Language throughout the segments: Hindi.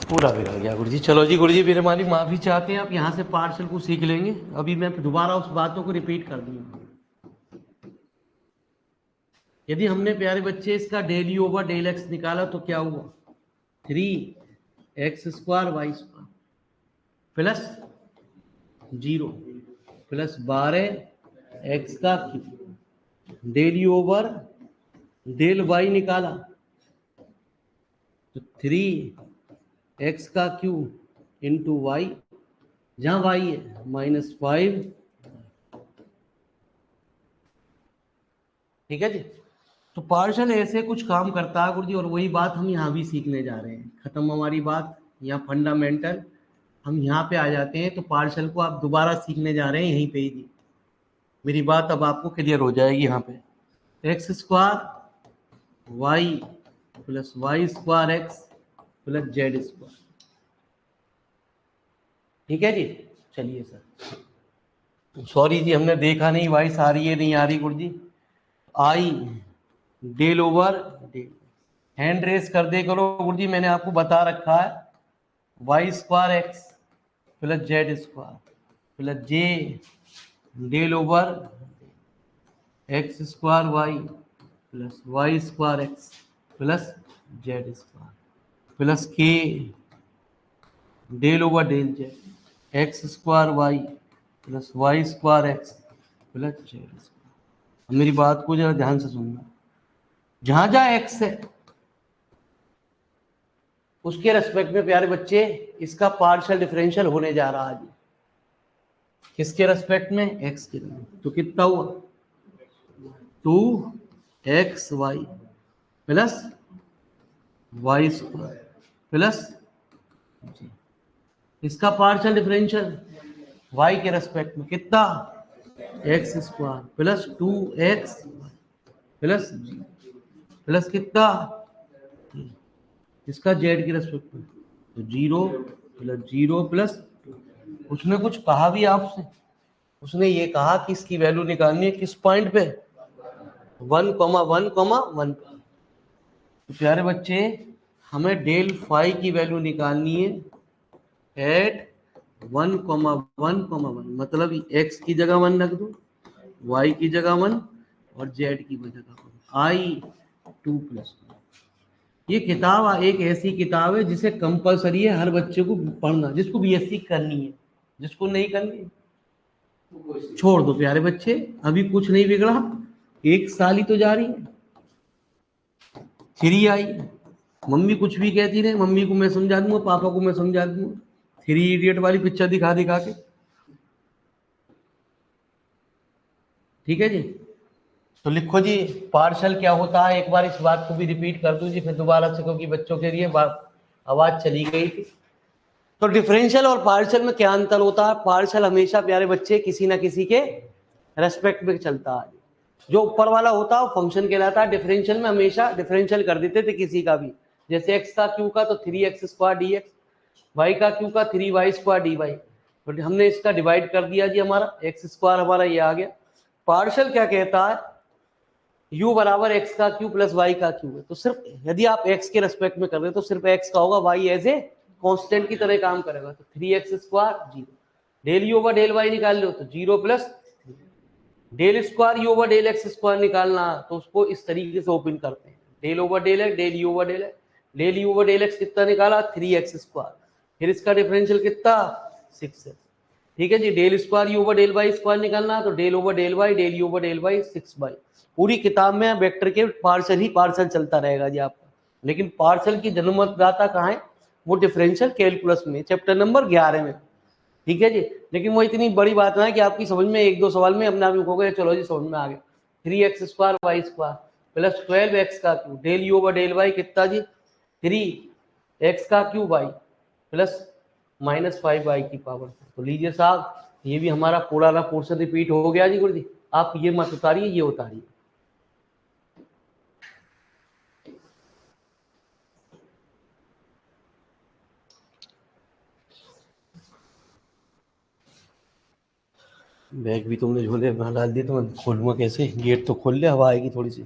पूरा बिगड़ गया गुरु जी। चलो जी गुरु जी, फिर हमारी माफ़ी चाहते हैं। आप यहाँ से पार्सल को सीख लेंगे। अभी मैं दोबारा उस बातों को रिपीट कर दूंगा। यदि हमने प्यारे बच्चे इसका del u over del x निकाला तो क्या हुआ, 3x² y² plus 0 plus 12x³ del u over del y निकाला तो 3x³ इंटू वाई, जहां y है -5। ठीक है जी। तो पार्शल ऐसे कुछ काम करता है गुरु जी, और वही बात हम यहाँ भी सीखने जा रहे हैं। खत्म हमारी बात यहाँ फंडामेंटल, हम यहाँ पे आ जाते हैं। तो पार्शल को आप दोबारा सीखने जा रहे हैं यहीं पे ही जी। मेरी बात अब आपको क्लियर हो जाएगी। यहाँ पे x² y plus y² x plus z²। ठीक है जी। चलिए सर, सॉरी जी, हमने देखा नहीं वॉइस आ रही है नहीं आ रही गुरु जी। I del over del, hand raise कर दे करो गुरु जी। मैंने आपको बता रखा है y² x plus z² plus j del over x² y plus y² x plus z² plus k del over del z x² y plus y² x plus z²। मेरी बात को जरा ध्यान से सुनना। जहां जहां x है उसके रेस्पेक्ट में प्यारे बच्चे इसका पार्शियल डिफरेंशियल होने जा रहा है। किसके रेस्पेक्ट में, x के। तो कितना हुआ, 2xy प्लस y² प्लस इसका पार्शियल डिफरेंशियल y के रेस्पेक्ट में कितना, x² plus 2x plus g plus कितना, इसका z के रेस्पेक्ट में तो 0 प्लस 0 प्लस। उसने कुछ कहा भी आपसे, उसने ये कहा कि इसकी वैल्यू निकालनी है किस पॉइंट पे, 1,1,1। तो प्यारे बच्चे हमें डेल फाई की वैल्यू निकालनी है एट 1,1,1, मतलब x की जगह 1 रख दो, y की जगह 1 और z की जगह 1, i2+1। ये किताब एक ऐसी किताब है जिसे कंपलसरी है हर बच्चे को पढ़ना, जिसको बीएससी करनी है। जिसको नहीं करनी छोड़ दो प्यारे बच्चे, अभी कुछ नहीं बिगड़ा, एक साल ही तो जा रही है। 3 आई, मम्मी कुछ भी कहती रहे, मम्मी को मैं समझा दूंगा, पापा को मैं समझा दूंगा। 3 इडियट वाली पिक्चर दिखा दिखा के। ठीक है जी। तो लिखो जी पार्शल क्या होता है, एक बार इस बात को भी रिपीट कर दूं जी फिर दोबारा से, क्योंकि बच्चों के लिए आवाज चली गई थी। तो डिफरेंशियल और पार्शल में क्या अंतर होता है, पार्शल हमेशा प्यारे बच्चे किसी ना किसी के रेस्पेक्ट में चलता है। जो ऊपर वाला होता है वो फंक्शन कहलाता है। डिफरेंशियल में हमेशा डिफरेंशियल कर देते थे किसी का भी, जैसे x का q का तो 3x² dx, y का q का 3y² dy। बट हमने इसका डिवाइड कर दिया जी, हमारा x² हमारा ये आ गया। पार्शल क्या कहता है, u बराबर x का q प्लस y का q है। तो सिर्फ यदि आप x के रेस्पेक्ट में कर रहे हो तो सिर्फ x का होगा, y एज ए कांस्टेंट की तरह काम करेगा। तो 3x² 0, del u over del y निकाल लो तो 0 plus del square u over del x² निकालना, तो उसको इस तरीके से ओपन करते हैं, del over del x, del u over del x। Del u over del x कितना निकाला, 3x²। फिर इसका डिफरेंशियल कितना, 6x। ठीक है जी। Del square u over del y² निकालना, तो del over del y, del u over del y 6y। पूरी किताब में वेक्टर के पार्शल ही पार्शल चलता रहेगा जी आपका। लेकिन पार्शल की जन्मदाता कहाँ है, वो डिफरेंशियल कैलकुलस में, चैप्टर नंबर 11 में। ठीक है जी। लेकिन वो इतनी बड़ी बात ना है कि आपकी समझ में एक दो सवाल में अपने आप लिखोगे चलो जी समझ में आ गया। 3x² y² प्लस 12x का cube del u over del y कितना जी, 3x का क्यू y प्लस -5y की पावर। तो लीजिए साहब, ये भी हमारा पुराना पोर्शन रिपीट हो गया जी गुरु जी। आप ये मत उतारिए, ये उतारिए। बैग भी तुमने झोले में डाल दिए, तो मैं खोलूंगा कैसे, गेट तो खोल ले, हवा आएगी थोड़ी सी।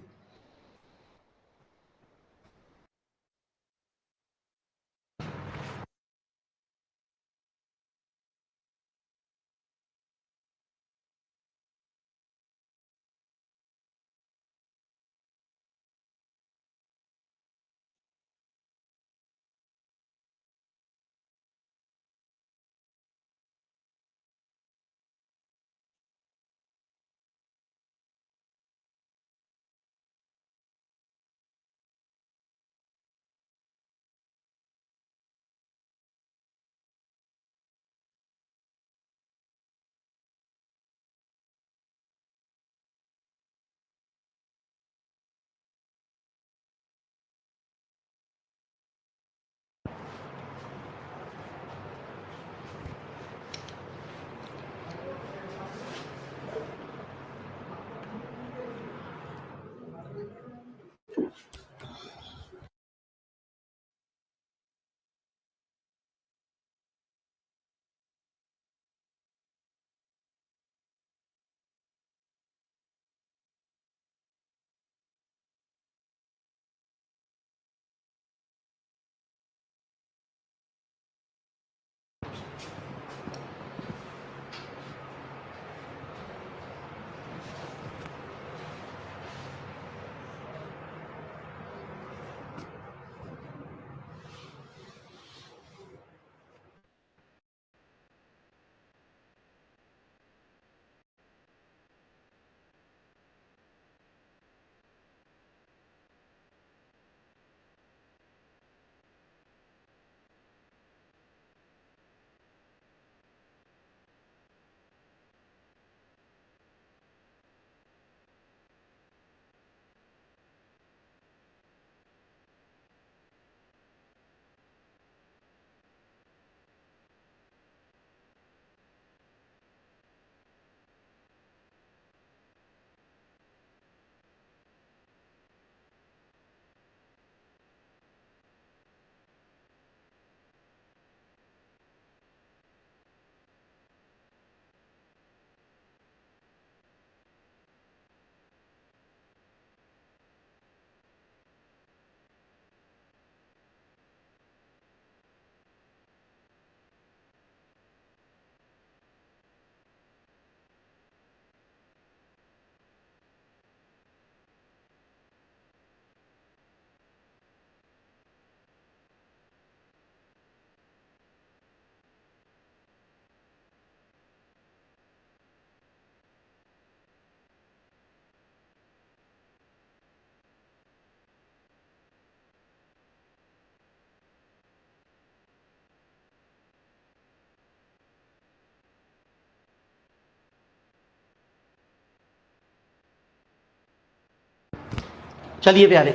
चलिए प्यारे,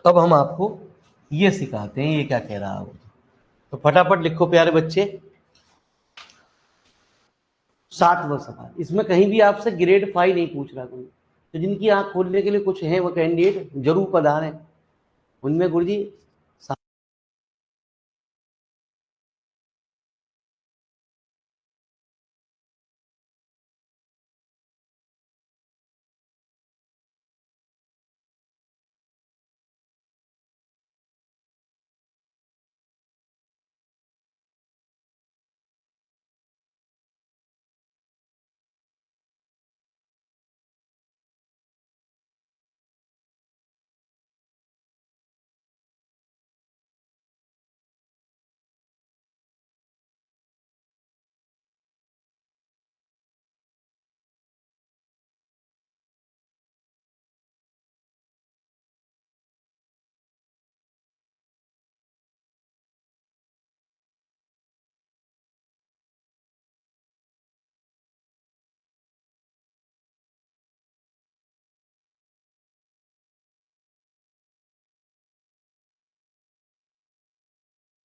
अब हम आपको ये सिखाते हैं ये क्या कह रहा है। तो फटाफट लिखो प्यारे बच्चे, 7वां सवाल। इसमें कहीं भी आपसे ग्रेड 5 नहीं पूछ रहा कोई, तो जिनकी आंख खोलने के लिए कुछ है वो कैंडिडेट जरूर पधारें। उनमें गुरुजी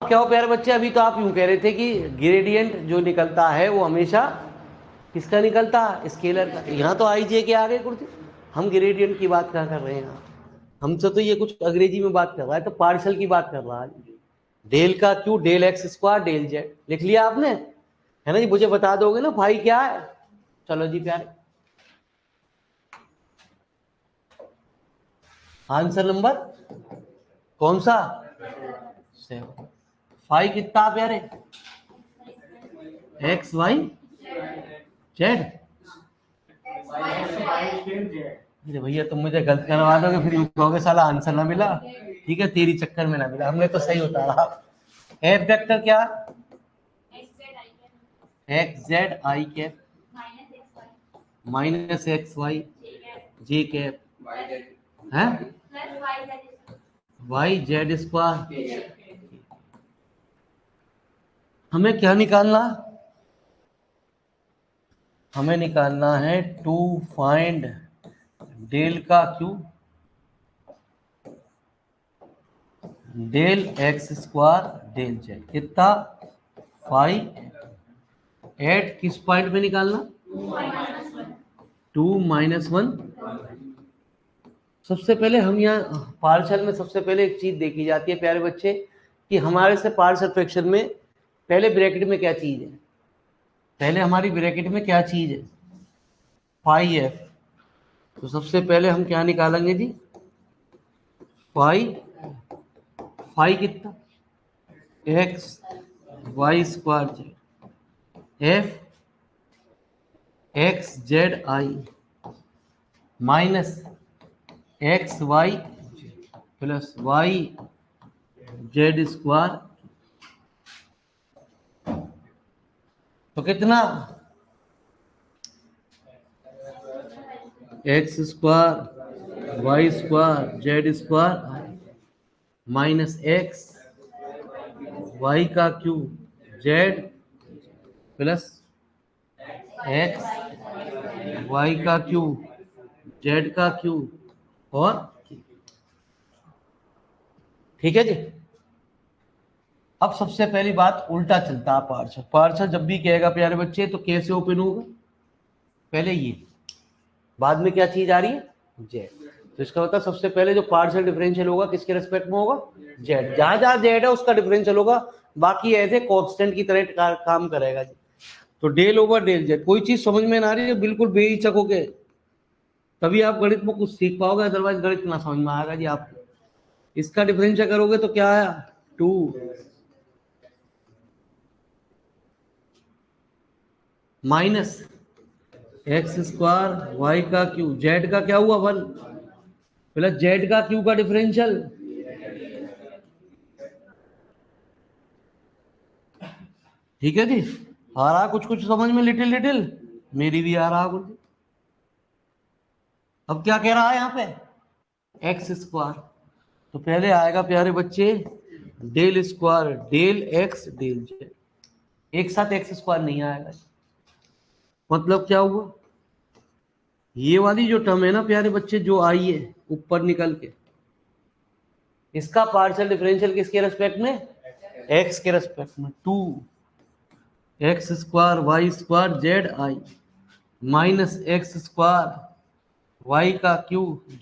क्या हो प्यारे बच्चे, अभी तो आप यूं कह रहे थे कि ग्रेडियंट जो निकलता है वो हमेशा किसका निकलता है, स्केलर का। यहाँ तो आई जे के आ गए गुरुजी, हम ग्रेडियंट की बात क्या कर रहे हैं यहाँ। हमसे तो ये कुछ अंग्रेजी में बात कर रहा है, तो पार्शियल की बात कर रहा है। डेल का cube, del x square del z लिख लिया आपने, है ना जी। मुझे बता दोगे ना भाई क्या है। चलो जी प्यारे, आंसर नंबर कौन सा, 7। फाइव कितना प्यारे, एक्स वाई जेड। अरे भैया तुम मुझे गलत करवा दोगे, फिर यूं कहोगे साला आंसर ना मिला। ठीक है, तेरी चक्कर में ना मिला, हमने तो सही उतारा। एफ वेक्टर क्या, X Z I cap minus x Y J cap है, वाई जेड स्क्वायर। हमें क्या निकालना, हमें निकालना है टू फाइंड डेल का cube del x square del Z कितना 5 एट किस पॉइंट पे निकालना 2 - 1। सबसे पहले हम यहाँ पार्शियल में सबसे पहले एक चीज देखी जाती है प्यारे बच्चे कि हमारे से पार्शियल फ्रैक्शन में पहले ब्रैकेट में क्या चीज है, पहले हमारी ब्रैकेट में क्या चीज है पाई एफ। तो सबसे पहले हम क्या निकालेंगे जी पाई कितना x Y square z f x Z I minus x y plus y Z square. तो कितना x square Y square z square minus x Y का cube z plus x Y का क्यूब जेड का क्यूब और ठीक है जी। अब सबसे पहली बात उल्टा चलता है पार्शियल जब भी कहेगा प्यारे बच्चे तो कैसे ओपन होगा, पहले ये बाद में क्या चीज आ रही है जेड। तो इसका मतलब सबसे पहले जो पार्शियल डिफरेंशियल होगा किसके रेस्पेक्ट में होगा जेड, जहां जहां जेड है उसका डिफरेंशियल होगा, बाकी ऐसे कांस्टेंट की तरह काम करेगा जी। तो डेल ओवर डेल जेड, कोई चीज समझ में ना आ रही है बिल्कुल बेहिचक होके तभी आप गणित में कुछ सीख पाओगे, अदरवाइज गणित ना समझ में आएगा जी आपको। इसका डिफरेंशियल करोगे तो क्या आया 2 माइनस एक्स स्क्वायर वाई का क्यू जेड का क्या हुआ 1 प्लस जेड का क्यू का डिफरेंशियल ठीक है जी। आ रहा कुछ कुछ समझ में लिटिल लिटिल, मेरी भी आ रहा कुछ। अब क्या कह रहा है यहाँ पे एक्स स्क्वायर, तो पहले आएगा प्यारे बच्चे del square del X del Z, एक साथ एक्स स्क्वायर नहीं आएगा। मतलब क्या हुआ ये वाली जो टर्म है ना प्यारे बच्चे जो आई है ऊपर निकल के, इसका पार्शियल डिफरेंशियल किसके रेस्पेक्ट में एक्स के रेस्पेक्ट में 2 X square Y square Z आई माइनस एक्स स्क्वायर वाई का क्यूब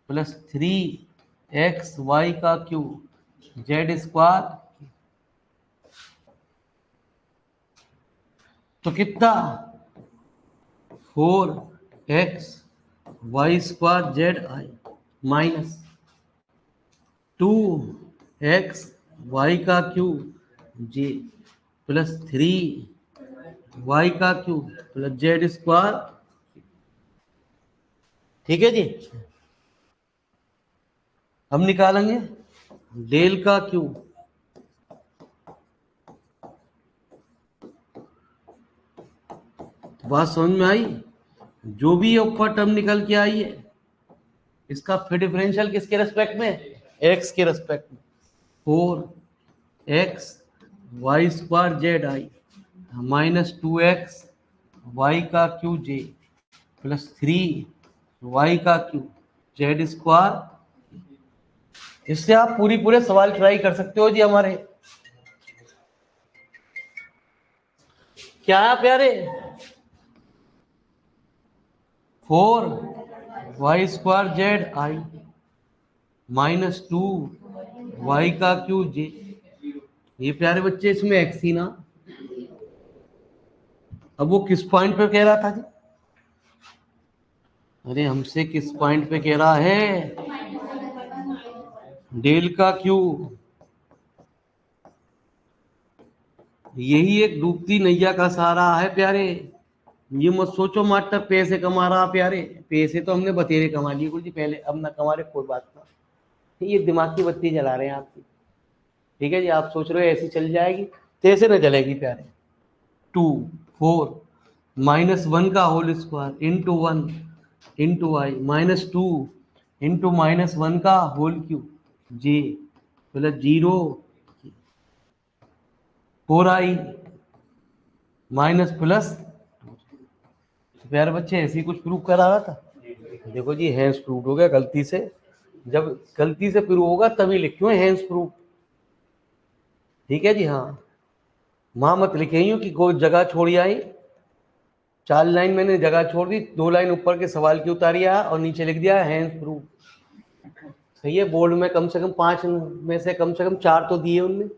प्लस 3 एक्स वाई का क्यूब जेड स्क्वायर। तो कितना 4 एक्स वाई स्क्वायर जेड आई माइनस 2 एक्स वाई का क्यूब जे प्लस 3 वाई का क्यूब प्लस जेड स्क्वायर। ठीक है जी। हम निकालेंगे डेल का क्यूब बात समझ में आई, जो भी ऊपर टर्म निकल के आई है इसका फिर डिफरेंशियल किसके रेस्पेक्ट में एक्स के रेस्पेक्ट में 4 एक्स वाई स्क्वायर जेड आई माइनस 2 एक्स वाई का क्यू जे प्लस 3 वाई का क्यू जेड स्क्वायर। इससे आप पूरे सवाल ट्राई कर सकते हो जी हमारे। क्या है प्यारे 4 वाई स्क्वायर जेड आई माइनस 2 वाई का क्यू जे, ये प्यारे बच्चे इसमें एक्स ही ना। अब वो किस पॉइंट पे कह रहा था जी, अरे हमसे किस पॉइंट पे कह रहा है डेल का क्यू, यही एक डूबती नैया का सहारा है प्यारे। ये मत सोचो मास्टर पैसे कमा रहा प्यारे, पैसे तो हमने बतेरे कमा लिए गुरु जी पहले, अब ना कमा रहे कोई बात ना, ये दिमाग की बत्ती जला रहे हैं आपकी। ठीक है जी, आप सोच रहे हो ऐसी चल जाएगी तो ऐसे ना चलेगी प्यारे। 2 4 -1 का होल स्क्वायर इंटू 1 इंटू आई माइनस 2 इंटू -1 का whole cube J plus 0 4i minus plus. प्यारे बच्चे ऐसे ही कुछ प्रूव करा रहा था, देखो जी हैंड्स प्रूव हो गया गलती से, जब गलती से प्रूव होगा तभी लिखियो हैंस प्रूफ, ठीक है जी। हाँ, वहां मत लिखे कि कोई जगह छोड़ी आई, 4 लाइन मैंने जगह छोड़ दी, 2 लाइन ऊपर के सवाल की उतारिया और नीचे लिख दिया हैंस प्रूफ। सही है, बोर्ड में कम से कम 5 में से कम 4 तो दिए उनने।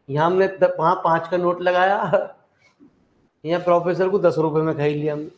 यहाँ हमने 5 का नोट लगाया, यहाँ प्रोफेसर को 10 रुपए में खाई लिया हमने।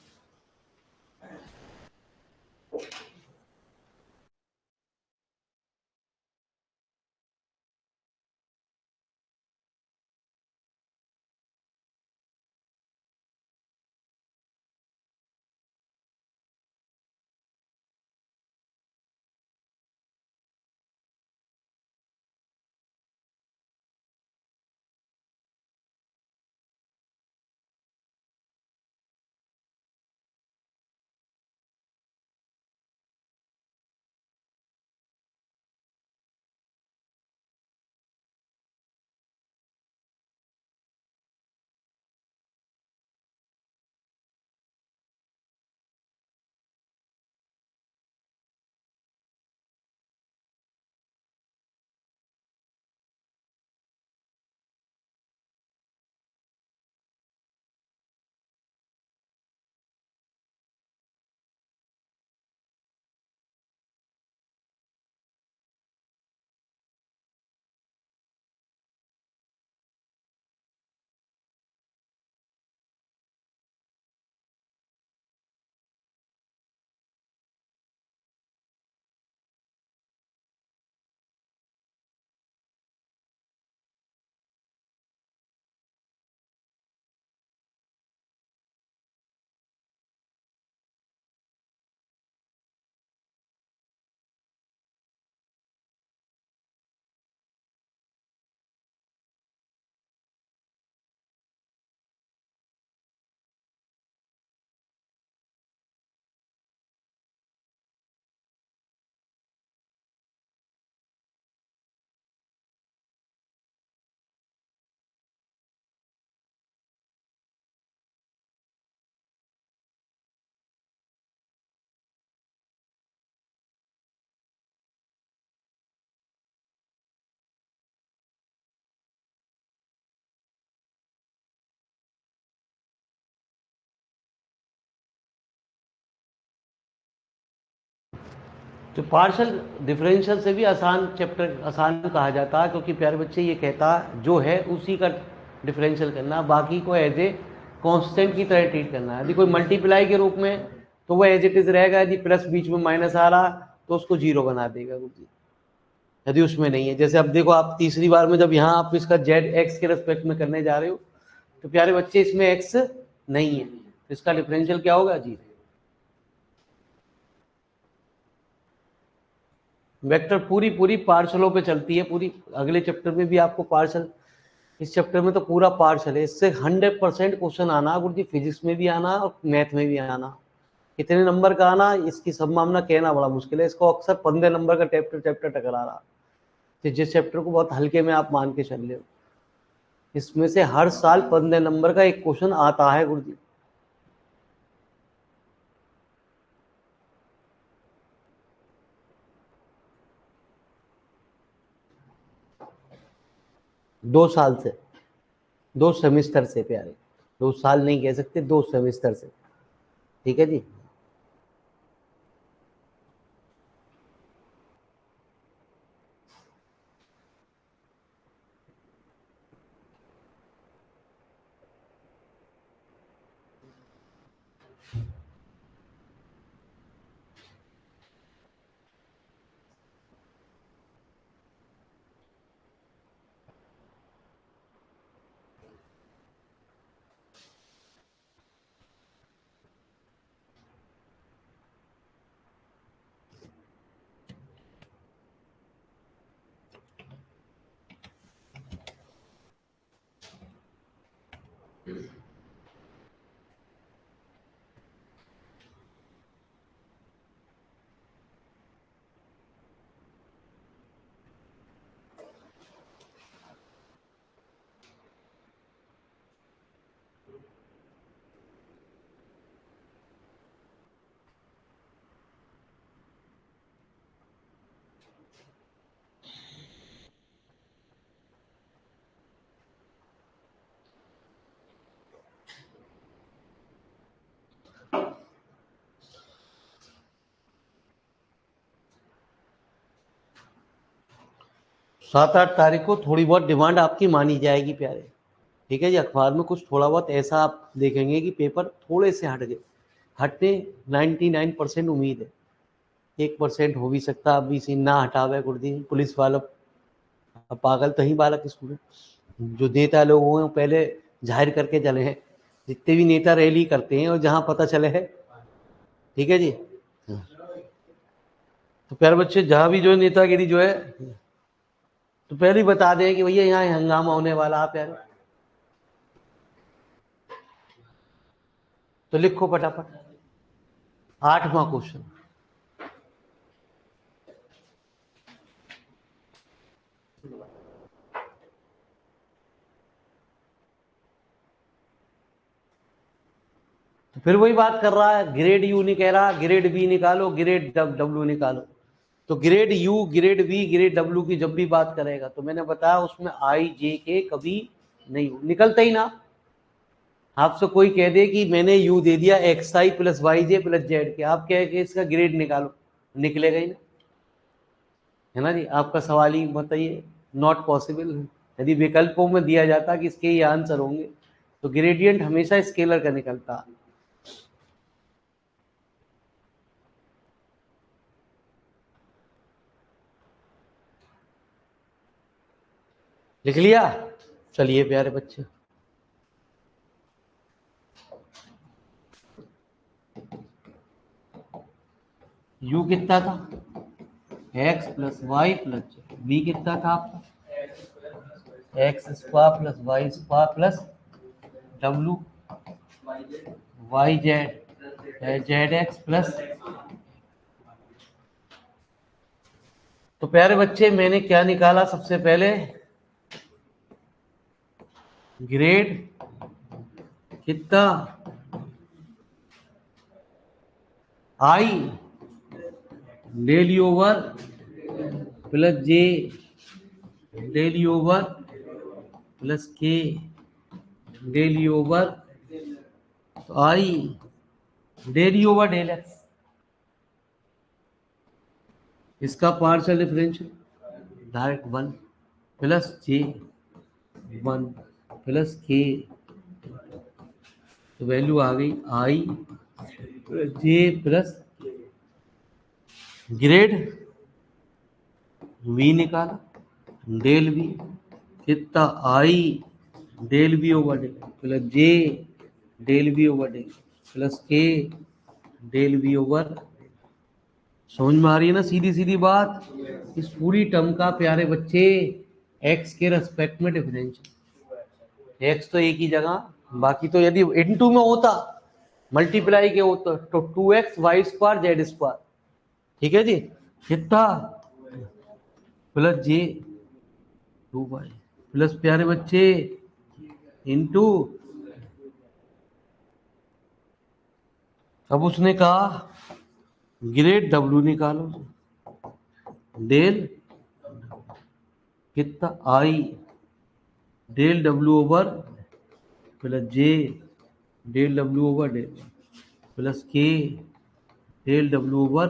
तो पार्शल डिफरेंशियल से भी आसान चैप्टर आसान कहा जाता है, क्योंकि प्यारे बच्चे ये कहता जो है उसी का डिफरेंशियल करना, बाकी को एज ए कांस्टेंट की तरह ट्रीट करना है। यदि कोई मल्टीप्लाई के रूप में तो वो एज इट इज रहेगा, यदि प्लस बीच में माइनस आ रहा तो उसको जीरो बना देगा गुरुजी, यदि उसमें नहीं है। जैसे अब देखो, आप तीसरी बार में जब यहाँ आप इसका जेड एक्स के रेस्पेक्ट में करने जा रहे हो तो प्यारे बच्चे इसमें एक्स नहीं है, तो इसका डिफरेंशियल क्या होगा जी। वेक्टर पूरी पूरी पार्शलों पे चलती है, पूरी अगले चैप्टर में भी आपको पार्शल, इस चैप्टर में तो पूरा पार्शल है। इससे 100% क्वेश्चन आना गुरुजी, फिजिक्स में भी आना और मैथ में भी आना। कितने नंबर का आना इसकी संभावना कहना बड़ा मुश्किल है, इसको अक्सर 15 नंबर का चैप्टर टकरा रहा, तो जिस चैप्टर को बहुत हल्के में आप मान के चल रहे हो, इसमें से हर साल 15 नंबर का एक क्वेश्चन आता है गुरुजी। दो साल से, 2 सेमिस्टर से प्यारे, 2 साल नहीं कह सकते, 2 सेमिस्टर से, ठीक है जी। 7-8 तारीख को थोड़ी बहुत डिमांड आपकी मानी जाएगी प्यारे। ठीक है जी, अखबार में कुछ थोड़ा बहुत ऐसा आप देखेंगे कि पेपर थोड़े से हट गए, हटने 99% उम्मीद है, 1% हो भी सकता अभी से ना हटावे गुरुदी पुलिस वाला। अब पागल तो ही बालक स्कूल जो नेता लोग हुए पहले जाहिर करके चले हैं, जितने भी नेता रैली करते हैं और जहां पता चले है। ठीक है जी, तो प्यारे बच्चे जहां भी जो नेतागिरी जो है तो पहले ही बता दें कि भैया यहाँ हंगामा होने वाला आप यार, तो लिखो फटाफट 8वां क्वेश्चन। तो फिर वही बात कर रहा है, ग्रेड यू नहीं कह रहा, ग्रेड बी निकालो, ग्रेड डब्ल्यू निकालो। तो grad U, grad B, grad W की जब भी बात करेगा तो मैंने बताया उसमें आई जे के कभी नहीं निकलता ही ना। आपसे कोई कह दे कि मैंने यू दे दिया x I plus Y J plus Z के, आप कह के इसका ग्रेड निकालो, निकलेगा ही ना, है ना जी। आपका सवाल ही बताइए नॉट पॉसिबल। यदि विकल्पों में दिया जाता कि इसके ये आंसर होंगे तो ग्रेडियंट हमेशा स्केलर का निकलता। लिख लिया, चलिए प्यारे बच्चे, यू कितना था X plus Y plus Z, B कितना था आपका X square plus Y square plus W Y Z Z X plus. तो प्यारे बच्चे मैंने क्या निकाला सबसे पहले, ग्रेड कितना i del over plus j del over plus k del over i del over del x, इसका partial differential direct 1 plus j 1 plus k, तो वैल्यू आ गई i j plus grad v निकाला, डेल वी कितना आई del v over del plus जे del v over del plus के डेल वी ओवर। समझ में आ रही है ना सीधी सीधी बात। इस पूरी टर्म का प्यारे बच्चे एक्स के रेस्पेक्ट में डिफरेंशियल, एक्स तो एक ही जगह, बाकी तो यदि इनटू में होता मल्टीप्लाई के होता तो 2x Y square z square. ठीक है जी, कितना प्लस जे 2y प्लस प्यारे बच्चे इनटू, अब उसने कहा ग्रेड डब्ल्यू निकालो, डेल कितना आई डेल डब्ल्यू ओवर प्लस जे del W over del plus के डेल डब्ल्यू ओवर।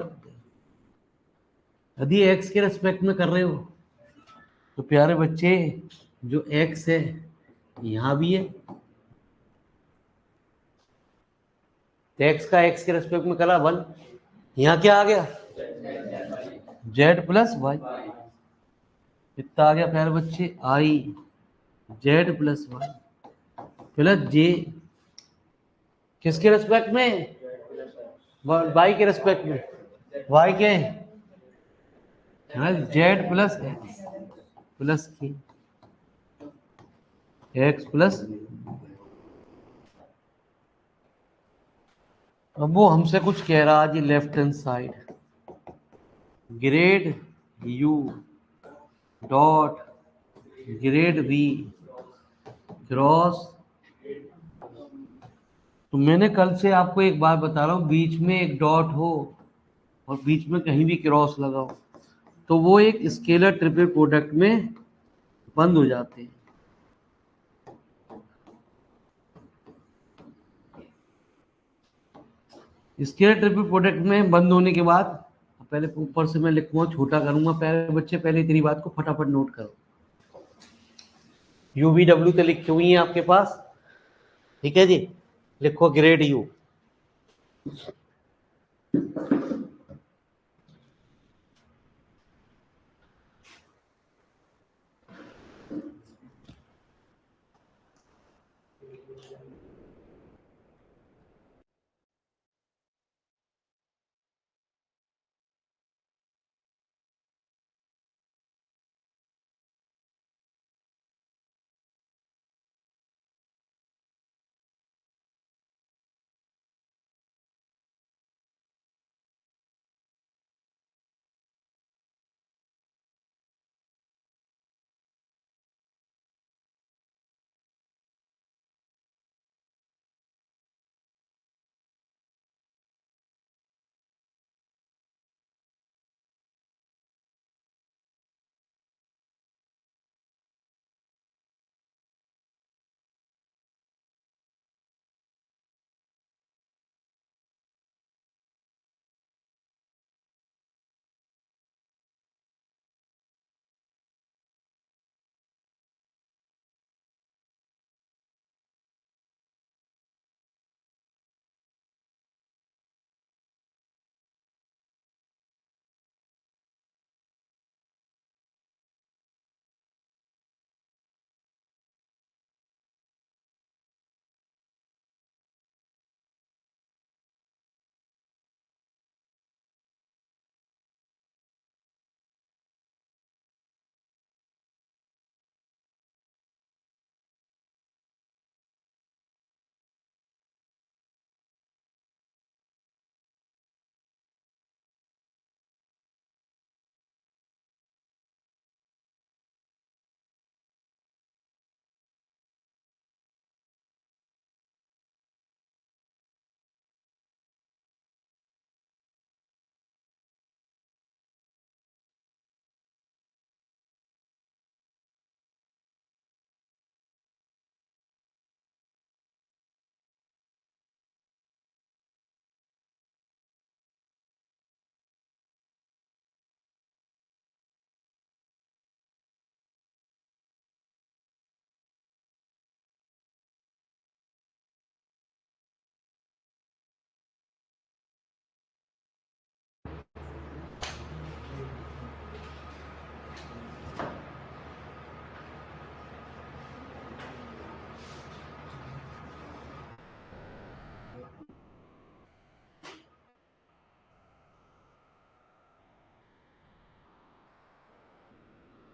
यदि एक्स के रेस्पेक्ट में कर रहे हो तो प्यारे बच्चे जो एक्स है यहाँ भी है, तो एक्स का एक्स के रेस्पेक्ट में करा 1, यहाँ क्या आ गया जेड प्लस वाई, कितना आ गया प्यारे बच्चे I Z plus Y plus J, किसके रेस्पेक्ट में वाई के रेस्पेक्ट में, Y K Z plus X plus K X plus. अब वो हमसे कुछ कह रहा जी left hand side grad U dot grad B cross. तो मैंने कल से आपको एक बात बता रहा हूँ, बीच में एक डॉट हो और बीच में कहीं भी क्रॉस लगा हो तो वो एक स्केलर ट्रिपल प्रोडक्ट में बंद हो जाते हैं। स्केलर ट्रिपल प्रोडक्ट में बंद होने के बाद पहले ऊपर से मैं लिखूंगा, छोटा करूंगा। पहले बच्चे, पहले तेरी बात को फटाफट नोट करो। UVW तो लिखी हुई है आपके पास, ठीक है जी। लिखो ग्रेड यू।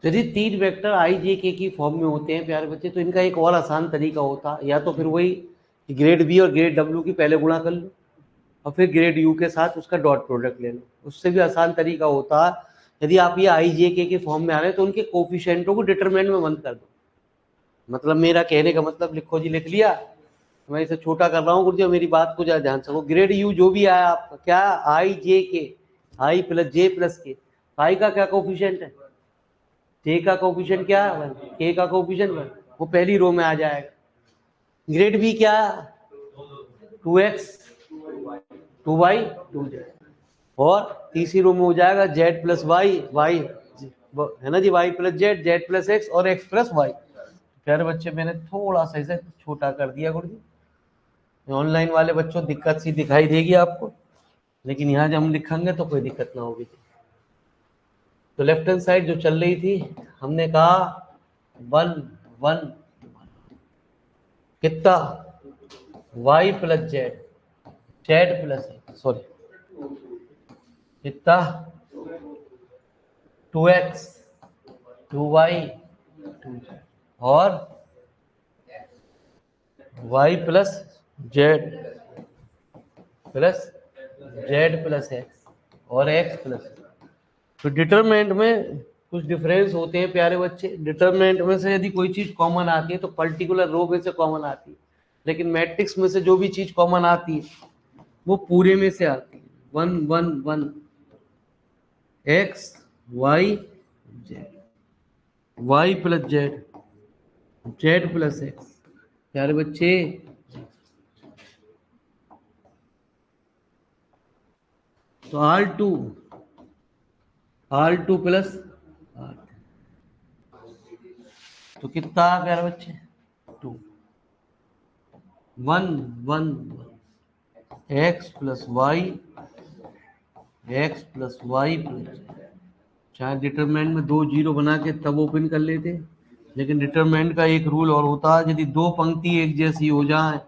यदि 3 वेक्टर आई जे के की फॉर्म में होते हैं प्यारे बच्चे, तो इनका एक और आसान तरीका होता है, या तो फिर वही ग्रेड बी और ग्रेड डब्ल्यू की पहले गुणा कर लो और फिर ग्रेड यू के साथ उसका डॉट प्रोडक्ट ले लो। उससे भी आसान तरीका होता है, यदि आप ये आई जे के फॉर्म में आ रहे हैं तो उनके कोफिशिएंटों को डिटरमिनेंट में बंद कर दो। मतलब मेरा कहने का मतलब, लिखो जी, लिख लिया। मैं इसे छोटा कर रहा हूँ गुरुजी, मेरी बात को ध्यान सको। ग्रेड यू जो भी आया आपका, क्या आई जे के, आई प्लस जे प्लस के, आई का क्या कोफिशिएंट है, जे का कोफिशिएंट क्या है 1, के का कोफिशिएंट 1, वो पहली रो में आ जाएगा। ग्रेड बी क्या, 2x 2y 2z, और तीसरी रो में हो जाएगा z प्लस वाई, वाई है ना जी, y plus Z, Z plus X और x प्लस वाई। प्यारे बच्चे, मैंने थोड़ा सा इसे छोटा कर दिया गुरुजी। ऑनलाइन वाले बच्चों दिक्कत सी दिखाई देगी आपको, लेकिन यहाँ जब हम लिखेंगे तो कोई दिक्कत ना होगी। तो लेफ्ट हैंड साइड जो चल रही थी, हमने कहा 1 1 कितना, y plus Z, Z plus sorry कितना 2x 2y 2z, और y plus Z plus Z plus X और x प्लस। तो डिटरमिनेंट में कुछ डिफरेंस होते हैं प्यारे बच्चे। डिटरमिनेंट में से यदि कोई चीज कॉमन आती है तो पर्टिकुलर रो में से कॉमन आती है, लेकिन मैट्रिक्स में से जो भी चीज कॉमन आती है वो पूरे में से आती है। 1 1 1 X Y Z, Y plus Z, Z plus X. प्यारे बच्चे, तो R2 R2 प्लस R, तो कितना आ प्यारे बच्चे? 2 1 1 एक्स प्लस वाई प्लस, चाहे डिटरमिनेंट में 2 जीरो बना के तब ओपन कर लेते, लेकिन डिटरमिनेंट का एक रूल और होता है, यदि 2 पंक्ति एक जैसी हो जाए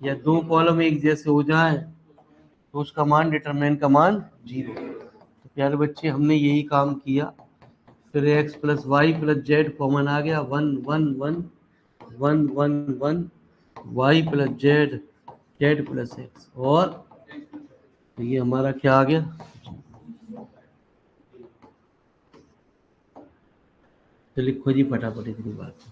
या 2 कॉलम एक जैसे हो जाए तो उसका मान, डिटरमिनेंट का मान 0। तो प्यारे बच्चे हमने यही काम किया। फिर X plus Y plus Z common आ गया, 1 1 1 1 1 1 Y plus Z, Z plus X, और तो ये हमारा क्या आ गया? तो लिखो जी फटाफट इतनी बात।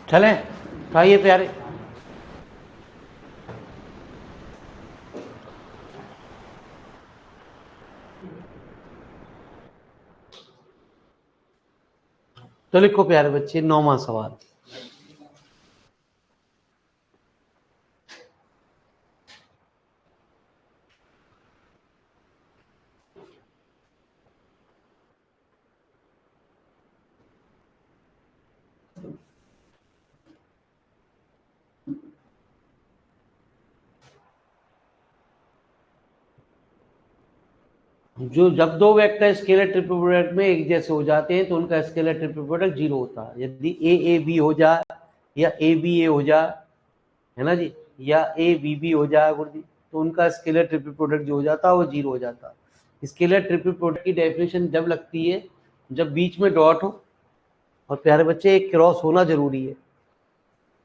चलें, खाइए प्यारे। तो लिखो प्यारे बच्चे 9वां सवाल। जो जब दो वेक्टर स्केलर ट्रिपल प्रोडक्ट में एक जैसे हो जाते हैं तो उनका स्केलर ट्रिपल प्रोडक्ट 0 होता है। यदि ए बी हो जाए या ए बी ए हो जाए, है ना जी, या ए बी बी हो जाए गुरु जी, तो उनका स्केलर ट्रिपल प्रोडक्ट जो हो जाता है वो 0 हो जाता है। स्केलर ट्रिपल प्रोडक्ट की डेफिनेशन जब लगती है जब बीच में डॉट हो और प्यारे बच्चे एक क्रॉस होना जरूरी है,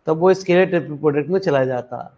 तब वो स्केलर ट्रिपल प्रोडक्ट में चला जाता है।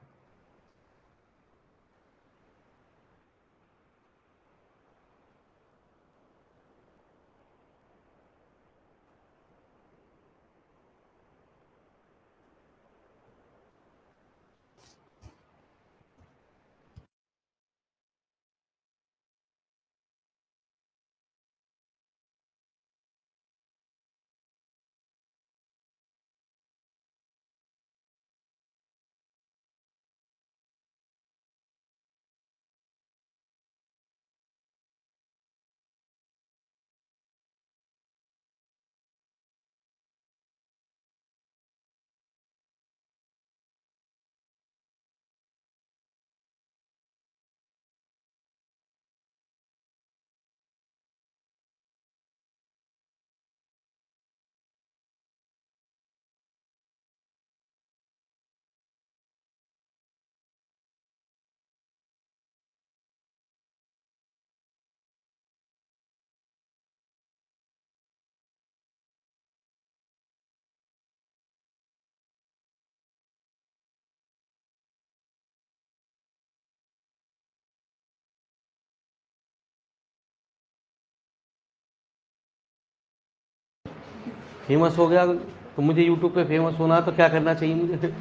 फेमस हो गया तो मुझे यूट्यूब पे फेमस होना है तो क्या करना चाहिए मुझे?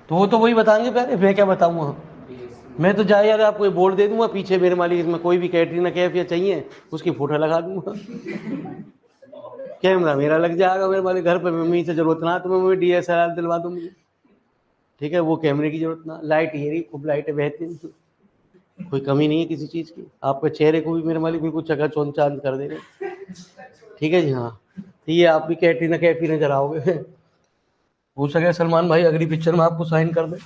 तो वो तो वही बताएंगे पहले, मैं क्या बताऊँगा? मैं तो जाए यार आपको बोर्ड दे दूंगा पीछे मेरे मालिक, इसमें कोई भी कैटरीना कैफ या चाहिए उसकी फोटो लगा दूंगा, कैमरा मेरा लग जाएगा मेरे मालिक घर पे, मम्मी से जरूरत ना तो मैं मम्मी DSLR दिलवा दूंगी, ठीक है, वो कैमरे की जरूरत ना, लाइट ये रही खूब लाइटें बेहतरीन, कोई कमी नहीं है किसी चीज की, आपके चेहरे को भी मेरे मालिक बिल्कुल चकाचौंध चांद कर देंगे, ठीक है जी। हाँ तो ये आप भी कैटरीना कैफ ही नजर आओगे। हो सके सलमान भाई अगली पिक्चर में आपको साइन कर दे,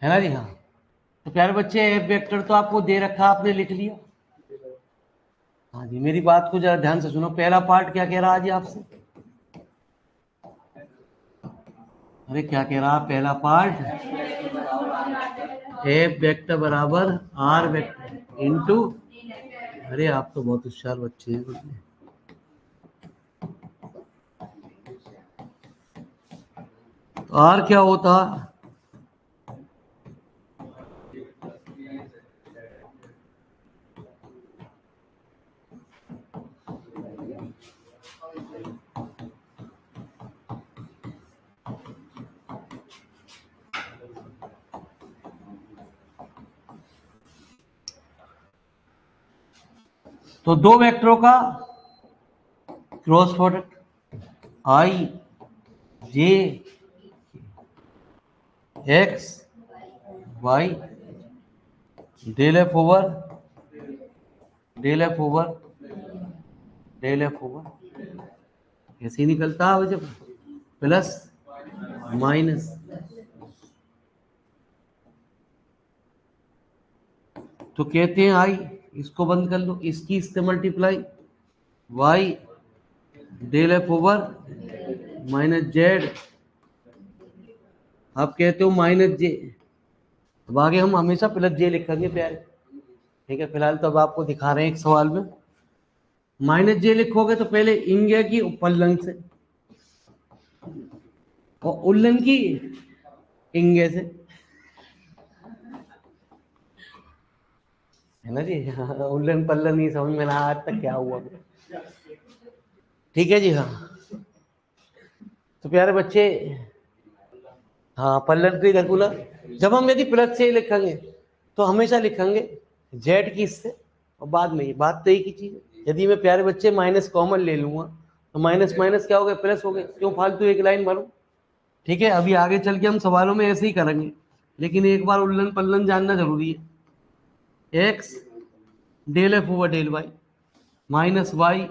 है ना जी। हाँ तो प्यारे बच्चे एफ वेक्टर तो आपको दे रखा, आपने लिख लिया। हाँ जी मेरी बात को जरा ध्यान से सुनो, पहला पार्ट क्या कह रहा है जी आपसे? अरे क्या कह रहा है पहला पार्ट? एफ वेक्टर बराबर आर वेक्टर इंटू, अरे आप तो बहुत होशियार बच्चे हैं। तो आर क्या होता? तो दो वेक्टरों का cross product I J X Y del F over del F over del F over ऐसे ही निकलता है जब प्लस माइनस, तो कहते हैं आई, इसको बंद कर लो, इसकी इससे multiply Y del F over minus Z, आप कहते हो माइनस जे, अब आगे हम हमेशा प्लस जे लिखेंगे प्यारे, ठीक है, फिलहाल तो अब आपको दिखा रहे हैं एक सवाल में माइनस जे लिखोगे तो पहले इंगे की उपलंग से और उल्लन की इंगे से, है ना जी। हाँ, उल्लन पल्लन नहीं समझ में ना आज तक क्या हुआ, ठीक है जी। हाँ तो प्यारे बच्चे, हाँ पल्लन की इधर बोला, जब हम यदि प्लस से लिखेंगे तो हमेशा लिखेंगे जेड की इससे, और बाद में ये बात तो एक ही चीज है। यदि मैं प्यारे बच्चे माइनस कॉमन ले लूंगा तो माइनस माइनस क्या हो गया प्लस हो गया, क्यों फालतू एक लाइन भरूं, ठीक है। अभी आगे चल के हम सवालों में ऐसे ही करेंगे, लेकिन एक बार उल्लन पल्लन जानना जरूरी है। X del F over del Y minus Y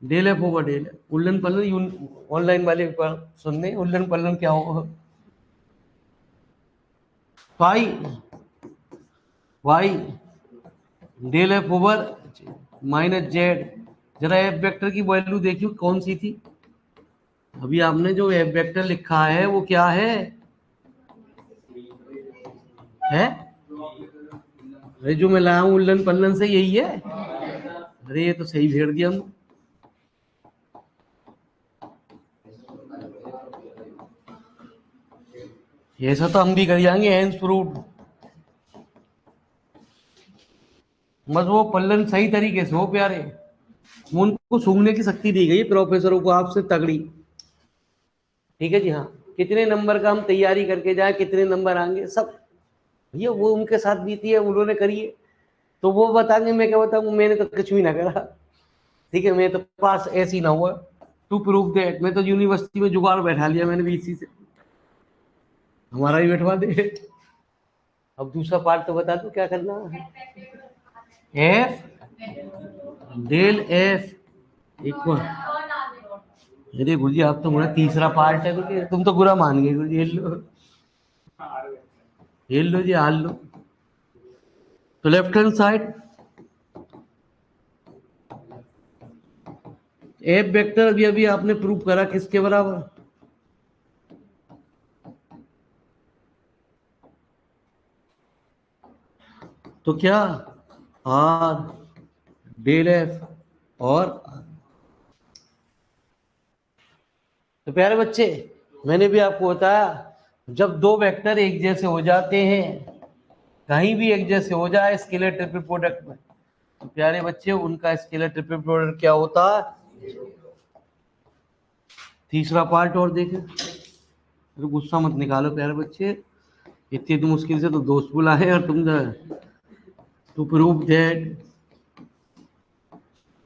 del F over del, उल्लन पल्लन ऑनलाइन वाले सुनने, उल्लन पल्लन क्या होगा, pi Y del F over minus Z, जरा एफ वेक्टर की वैल्यू देखियो कौन सी थी, अभी आपने जो एफ वेक्टर लिखा है वो क्या है? अरे जो मैं लाया हूं उल्लन पल्लन से यही है, अरे ये तो सही भेड़ दिया हम, ऐसा तो हम भी कर जाएंगे हैंस प्रूफ, बस वो पल्लन सही तरीके से हो प्यारे, उनको सूंघने की शक्ति दी गई प्रोफेसरों को आपसे तगड़ी, ठीक है जी। हाँ कितने नंबर का हम तैयारी करके जाए, कितने नंबर आएंगे सब भैया वो उनके साथ बीती है, उन्होंने करी है तो वो बताएंगे, मैं क्या बताऊंगा, मैंने तो कुछ भी ना करा, ठीक है, मैं तो पास ऐसे ही ना हुआ, टू प्रूव दैट, मैं तो यूनिवर्सिटी में जुगाड़ बैठा लिया मैंने VC से, हमारा ही बैठवा दे। अब दूसरा पार्ट तो बता दो क्या करना है, एफ डेल एफ इक्वल, अरे गुरुजी आप तो मेरा तीसरा पार्ट है गुरुजी, तुम तो बुरा मान गए गुरुजी, हिल लो जी, हाल लो, तो left hand side F vector अभी अभी आपने प्रूव करा किसके बराबर, तो क्या आर डेल एफ और तो प्यारे बच्चे मैंने भी आपको बताया जब दो वेक्टर एक जैसे हो जाते हैं, कहीं भी एक जैसे हो जाए स्केलर ट्रिपल प्रोडक्ट में, तो प्यारे बच्चे उनका स्केलर ट्रिपल प्रोडक्ट क्या होता है। तीसरा पार्ट और देखें, तो गुस्सा मत निकालो प्यारे बच्चे, इतनी तो मुश्किल से तो दोस्त बुलाए और तुम टू प्रूव दैट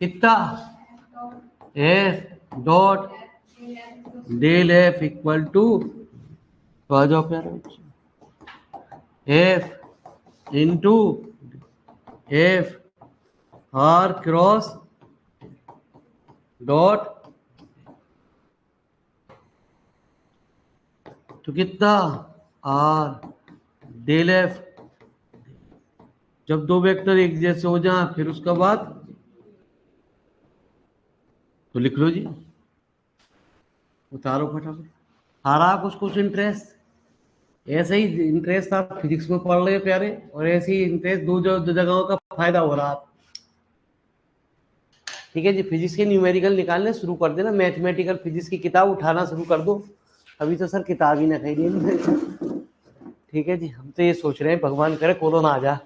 कितना f dot del f equal to, तो आ जाओ प्यारे बच्चे, f into f r cross dot, तो कितना आर डेल एफ, जब दो वेक्टर एक जैसे हो जाए फिर उसका बाद तो लिख लो जी, उतारो फटाफट। आ रहा कुछ इंटरेस्ट, ऐसे ही इंटरेस्ट आप फिजिक्स में पढ़ रहे हो प्यारे, और ऐसे ही इंटरेस्ट दो जगहों का फायदा हो रहा है। ठीक है जी, फिजिक्स के न्यूमेरिकल निकालने शुरू कर देना, मैथमेटिकल फिजिक्स की किताब उठाना शुरू कर दो। अभी तो सर किताब ही ना खरीदिए। ठीक है जी, हम तो ये सोच रहे हैं भगवान करे कोरोना आ जाए।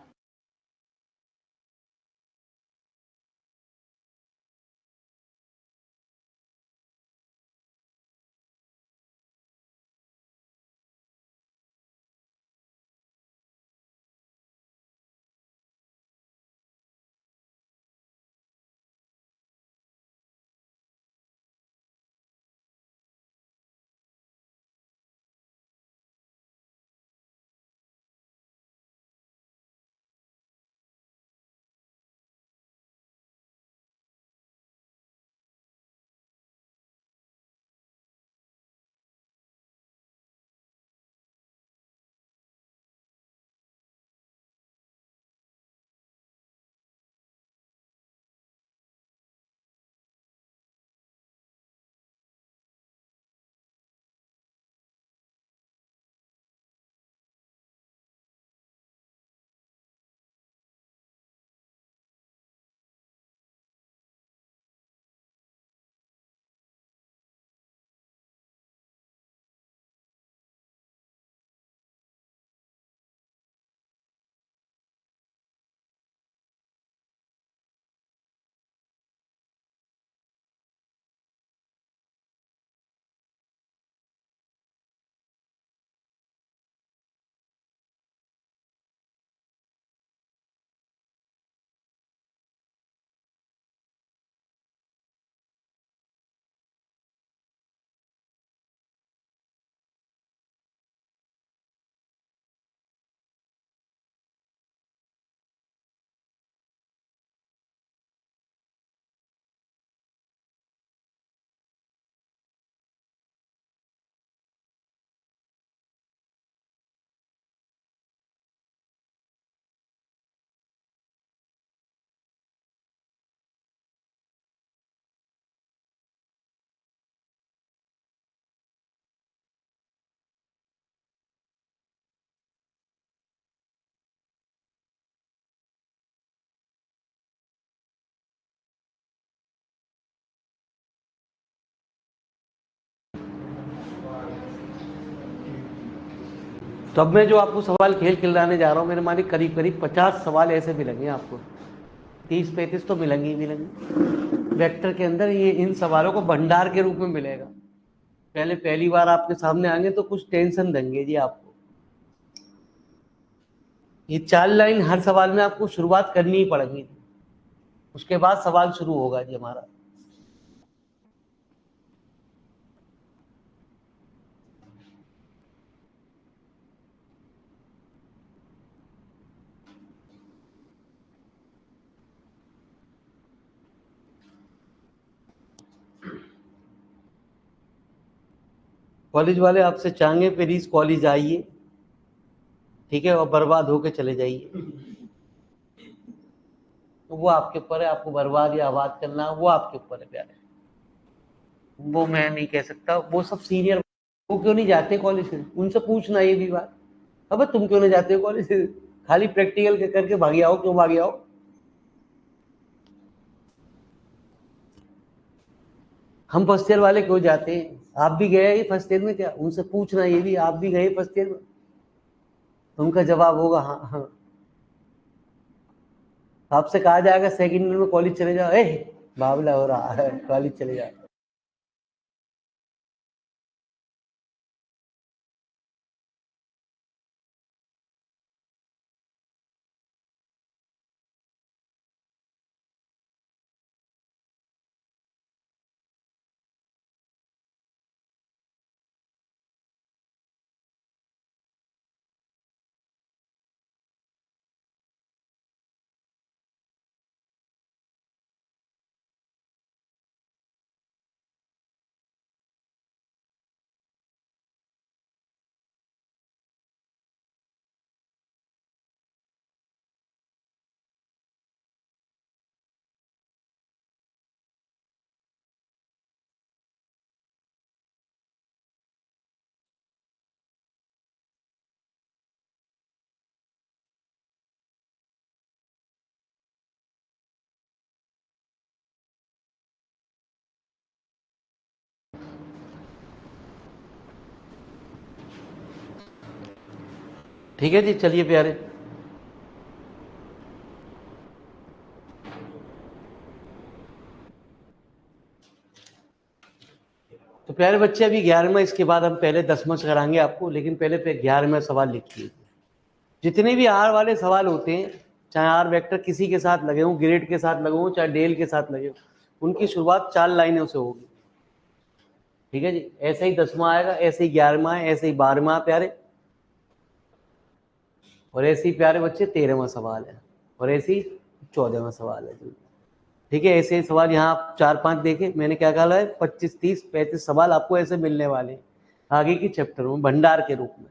तो अब मैं जो आपको सवाल खेल खिलाने जा रहा हूँ मेरे मालिक, करीब करीब 50 सवाल ऐसे मिलेंगे आपको, 30-35 तो मिलेंगे ही मिलेंगे वेक्टर के अंदर। ये इन सवालों को भंडार के रूप में मिलेगा। पहली बार आपके सामने आएंगे तो कुछ टेंशन देंगे जी आपको। ये 4 लाइन हर सवाल में आपको शुरुआत करनी ही पड़ेगी, उसके बाद सवाल शुरू होगा जी हमारा। कॉलेज वाले आपसे चाहेंगे प्लीज कॉलेज आइए, ठीक है, और बर्बाद होके चले जाइए। तो वो आपके ऊपर है, आपको बर्बाद या आबाद करना वो आपके ऊपर है प्यारे, वो मैं नहीं कह सकता। वो सब सीनियर, वो क्यों नहीं जाते कॉलेज, उनसे पूछना ये भी बात, अब तुम क्यों नहीं जाते हो कॉलेज, खाली प्रैक्टिकल करके भागे आओ, क्यों भागे आओ। हम फर्स्ट ईयर वाले क्यों जाते हैं, आप भी गए ही फर्स्ट ईयर में क्या, उनसे पूछना ये भी, आप भी गए फर्स्ट ईयर में, तो उनका जवाब होगा हाँ हाँ। आपसे कहा जाएगा सेकंड ईयर में कॉलेज चले जाओ, बावला हो रहा है, कॉलेज चले जाओ। ठीक है जी, चलिए प्यारे। तो प्यारे बच्चे, अभी 11वां, इसके बाद हम पहले 10वां कराएंगे आपको, लेकिन पहले 11वां सवाल लिखिए। जितने भी आर वाले सवाल होते हैं, चाहे आर वेक्टर किसी के साथ लगे हों, ग्रेड के साथ लगे हों, चाहे डेल के साथ लगे हों, उनकी शुरुआत 4 लाइनों से होगी। ठीक है जी, ऐसे ही 10वां आएगा, ऐसे ही 11वां है, ऐसे ही 12वां प्यारे, और ऐसे ही प्यारे बच्चे 13वां सवाल है, और ऐसे ही 14वां सवाल है। ठीक है, ऐसे सवाल यहाँ आप 4-5 देखे, मैंने क्या कहा है, 25, 30, 35 सवाल आपको ऐसे मिलने वाले हैं आगे की चैप्टरों में भंडार के रूप में।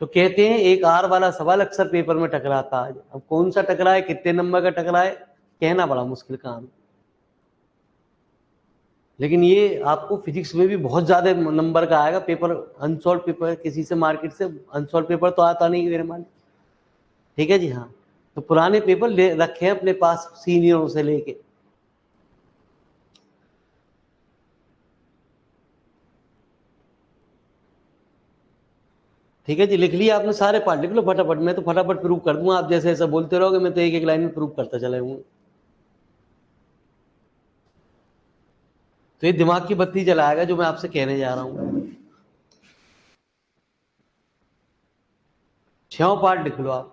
तो कहते हैं एक आर वाला सवाल अक्सर पेपर में टकराता है। अब कौन सा टकराए, कितने नंबर का टकराए, कहना बड़ा मुश्किल काम है, लेकिन ये आपको फिजिक्स में भी बहुत ज्यादा नंबर का आएगा पेपर। अनसॉल्व पेपर किसी से मार्केट से अनसॉल्व पेपर तो आता नहीं मेरे मान। ठीक है जी, हाँ। तो पुराने पेपर ले रखे हैं अपने पास सीनियरों से लेके। ठीक है जी, लिख लिया आपने, सारे पार्ट लिख लो फटाफट, मैं तो फटाफट प्रूव कर दूंगा, आप जैसे ऐसा बोलते रहोगे मैं तो एक एक लाइन में प्रूव करता चला जाऊंगा। तो ये दिमाग की बत्ती जलाएगा जो मैं आपसे कहने जा रहा हूँ। 6 पार्ट लिख लो आप।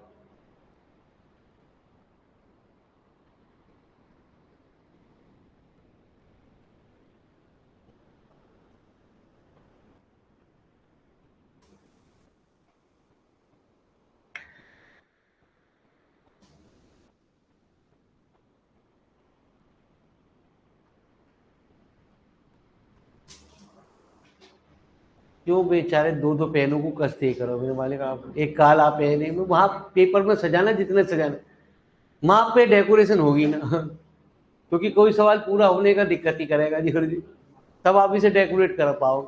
क्यों बेचारे दो दो पेनों को कसते करो मेरे मालिक, आप एक काला पेन है वहां पेपर में सजाना जितने सजाना, वहां पे डेकोरेशन होगी ना क्योंकि कोई सवाल पूरा होने का दिक्कत ही करेगा जी, तब आप इसे डेकोरेट कर पाओ।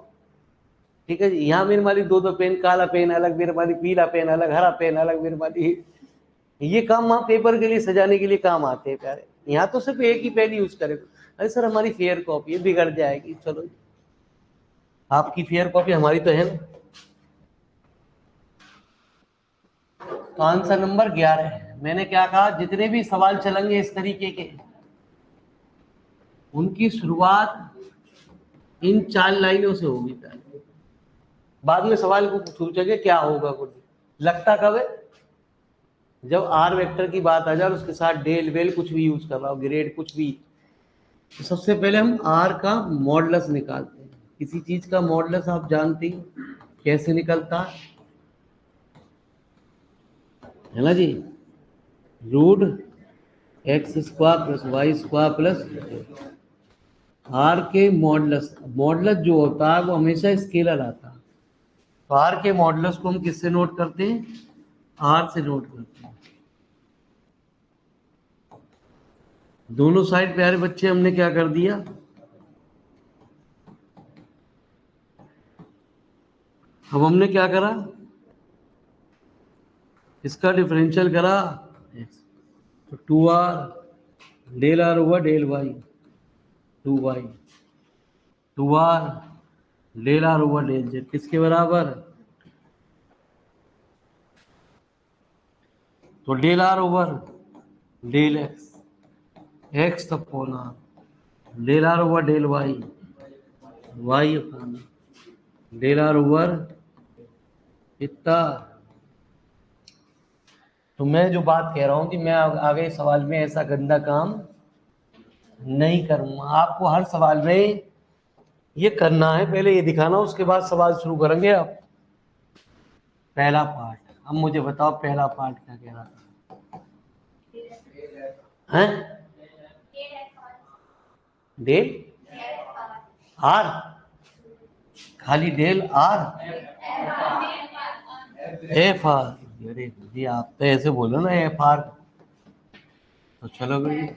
ठीक है जी, यहाँ मेरे मालिक दो दो पेन, काला पेन अलग मेरे मालिक, पीला पेन अलग, हरा पेन अलग मेरे मालिक, ये काम वहाँ पेपर के लिए सजाने के लिए काम आते हैं प्यारे। यहाँ तो सिर्फ एक ही पेन यूज करेगा। अरे सर हमारी फेयर कॉपी है, बिगड़ जाएगी, चलो आपकी फेयर कॉपी हमारी तो है ना। तो आंसर नंबर 11 है। मैंने क्या कहा, जितने भी सवाल चलेंगे इस तरीके के, उनकी शुरुआत इन 4 लाइनों से होगी पहले। बाद में सवाल को सोचेंगे क्या होगा कुछ, लगता कब है, जब आर वेक्टर की बात आ जाए और उसके साथ डेल वेल कुछ भी यूज कर रहा हो, ग्रेड कुछ भी। तो सबसे पहले हम आर का मॉडुलस निकालते हैं। किसी चीज का मॉडुलस आप जानते हैं कैसे निकलता है ना जी, root X square plus Y square plus R के मॉडुलस। मॉडुलस जो होता है वो हमेशा स्केलर आता है। तो आर के मॉडुलस को हम किससे नोट करते हैं, आर से नोट करते हैं। दोनों साइड प्यारे बच्चे हमने क्या कर दिया, अब हमने क्या करा, इसका डिफरेंशियल करा, तो 2r डेल आर हुआ del y, 2y 2r del r हुआ डेल जेड किसके बराबर, तो del are over del x, x upon r, del are over del y, y upon del are over इतना। तो मैं जो बात कह रहा हूं कि मैं आगे सवाल में ऐसा गंदा काम नहीं करूंगा। आपको हर सवाल में ये करना है, पहले ये दिखाना, उसके बाद सवाल शुरू करेंगे। आप पहला पार्ट, अब मुझे बताओ पहला पार्ट क्या कह रहा था हैं? डेल आर, खाली डेल आर, एफ आर। अरे जी आप तो ऐसे बोलो ना एफ आर, तो चलो भाई।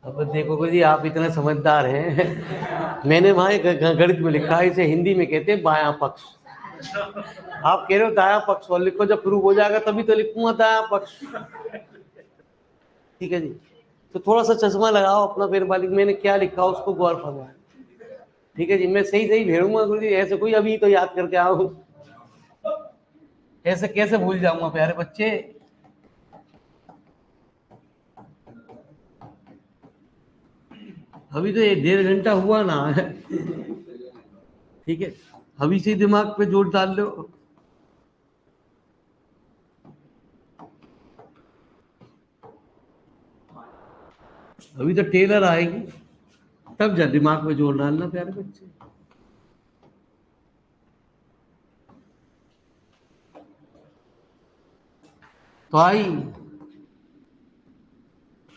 अब देखो जी आप इतने समझदार हैं। मैंने वहां गणित में लिखा है, इसे हिंदी में कहते हैं बायां पक्ष। आप कह रहे हो दायां पक्ष, और लिखो जब प्रूव हो जाएगा तभी तो लिखूंगा दायां पक्ष। ठीक है जी। तो थोड़ा सा चश्मा लगाओ अपना, फिर मालिक मैंने क्या लिखा उसको गौर फरमाओ। ठीक है जी, मैं सही सही भेड़ूंगा गुरु जी, ऐसे कोई अभी तो याद करके आओ, ऐसे कैसे भूल जाऊंगा प्यारे बच्चे। अभी तो ये 1.5 घंटा हुआ ना है। ठीक है, अभी से दिमाग पे जोर डाल लो। अभी तो टेलर आएगी तब जा दिमाग पे जोर डालना प्यारे बच्चे। तो आई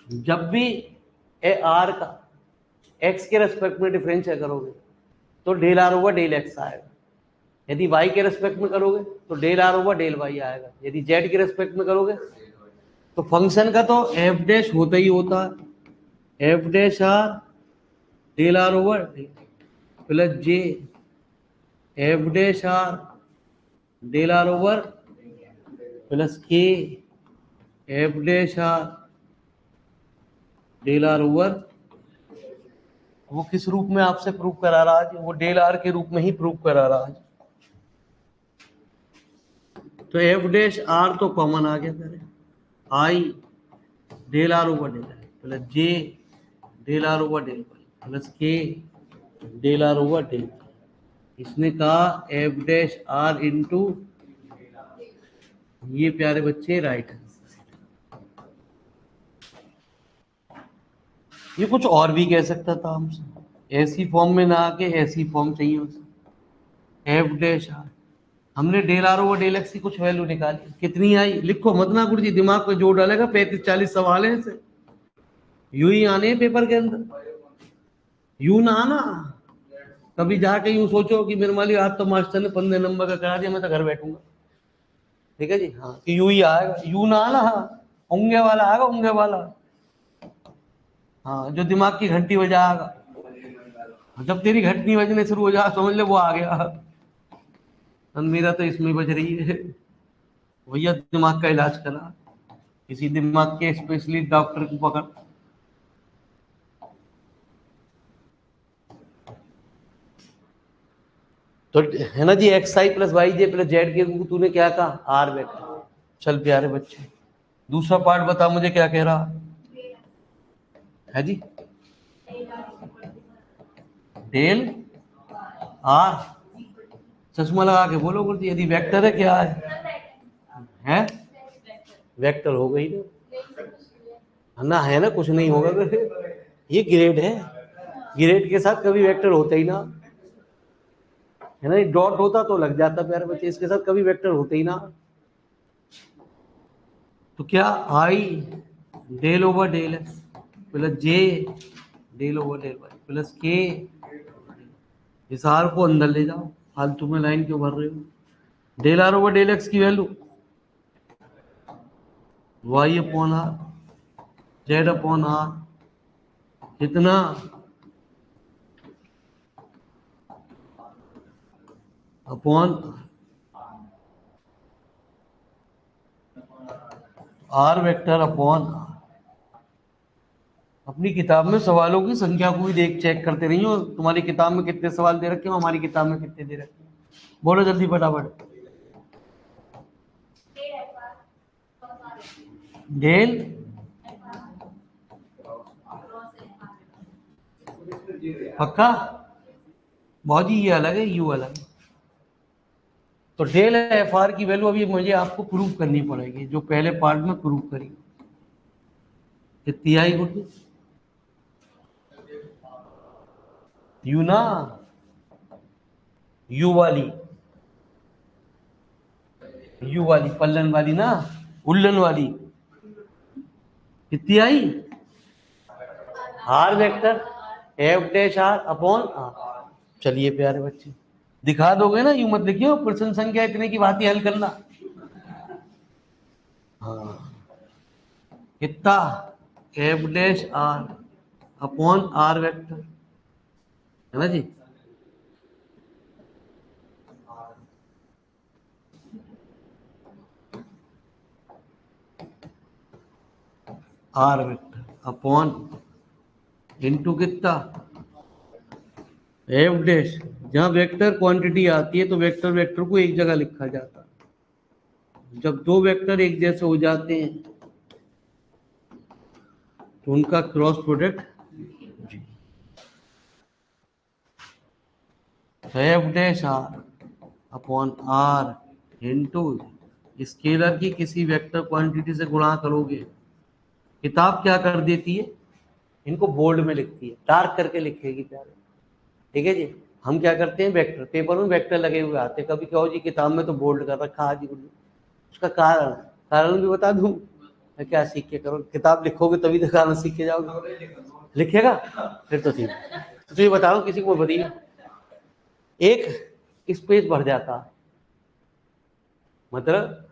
जब भी ए आर का एक्स के रेस्पेक्ट में डिफरेंशियल करोगे तो del are over del x आएगा। यदि वाई के रेस्पेक्ट में करोगे तो del are over del y आएगा। यदि जेड के रेस्पेक्ट में करोगे तो फंक्शन का तो एफ डैश होता ही होता है, F dash R del are over plus J F dash R del are over plus K F dash R del are over. वो किस रूप में आपसे प्रूव करा रहा है? वो डेल आर के रूप में ही प्रूव करा रहा है। तो एफ डैश आर तो कॉमन आ गया, पहले I del are over del plus J del are over del plus के डेल आर ओवर डेल। इसने कहा एफ डैश आर इंटू ये प्यारे बच्चे राइट है। ये कुछ और भी कह सकता था हमसे, ऐसी फॉर्म में ना आके ऐसी फॉर्म चाहिए उसे। एफ डैश आर, हमने del are over del x की कुछ वैल्यू निकाली, कितनी आई लिखो मत ना गुरु जी, दिमाग पे जोर डालेगा। 35-40 सवाल है ऐसे, यू ही आने हैं पेपर के अंदर, यू ना आना। कभी जाके यूं सोचो कि मेरे मालिक आज तो मास्टर ने 15 नंबर का करा दिया, मैं तो घर बैठूंगा। ठीक है जी, हाँ कि यू ही आएगा, यू ना आना। हाँ उंगे वाला आएगा, उंगे वाला। हाँ जो दिमाग की घंटी बजाएगा, जब तेरी घंटी बजने शुरू हो जाए समझ ले वो आ गया। और मेरा तो इसमें बज रही है। भैया दिमाग का इलाज करा, किसी दिमाग के स्पेशलिस्ट डॉक्टर को पकड़। तो है ना जी, x I plus Y J plus Z के रूप तूने क्या कहा, आर वेक्टर। चल प्यारे बच्चे, दूसरा पार्ट बता मुझे क्या कह रहा है जी। डेल आर, चश्मा लगा के बोलो गुरु जी, यदि वेक्टर है क्या है वेक्टर हो गई ना, है ना, कुछ नहीं होगा। ये ग्रेड है, ग्रेड के साथ कभी वेक्टर होते ही ना, है ना। डॉट होता तो लग जाता प्यारे बच्चे, इसके साथ कभी वेक्टर होते ही ना। तो क्या I del over del X plus J del over del Y plus K, इस आर को अंदर ले जाओ, फालतू में लाइन क्यों भर रहे हो। Del are over del x की value Y upon R Z upon R, कितना अपॉन आर वेक्टर अपॉन। अपनी किताब में सवालों की संख्या को भी देख चेक करते रहिए, तुम्हारी किताब में कितने सवाल दे रखे हो, हमारी किताब में कितने दे रखे हैं। बोलो जल्दी फटाफट। डेल पक्का, बहुत ही ये अलग है, यू अलग है। तो डेल एफ आर की वैल्यू अभी मुझे आपको प्रूव करनी पड़ेगी, जो पहले पार्ट में प्रूव करी। कितनी आई गुड्डी? यू ना, यू वाली, यू वाली पल्लन वाली ना, उल्लन वाली। कितनी आई? R vector F dash are upon R. चलिए प्यारे बच्चे, दिखा दोगे ना, यूं मत लिखियो प्रश्न संख्या इतने की बात ही हल करना। हाँ, कितना? F dash are upon are vector, है ना जी। आर वेक्टर अपॉन इनटू कितना? F dash. जहां वेक्टर क्वांटिटी आती है तो वेक्टर वेक्टर को एक जगह लिखा जाता है। जब दो वेक्टर एक जैसे हो जाते हैं तो उनका cross product f dash are upon r into scalar की किसी वेक्टर क्वांटिटी से गुणा करोगे। किताब क्या कर देती है, इनको बोल्ड में लिखती है, डार्क करके लिखेगी प्यारे, ठीक है जी। हम क्या करते हैं, वेक्टर पेपर में वेक्टर लगे हुए आते हैं, कभी कहो जी किताब में तो बोल्ड कर रखा जी। उसका कारण कारण भी बता दूं, मैं क्या सीख के करो, किताब लिखोगे तभी तो कारण सीख के जाओगे। लिखेगा फिर तो ठीक। तो ये बताओ किसी को बताइए, एक स्पेस भर जाता है, मतलब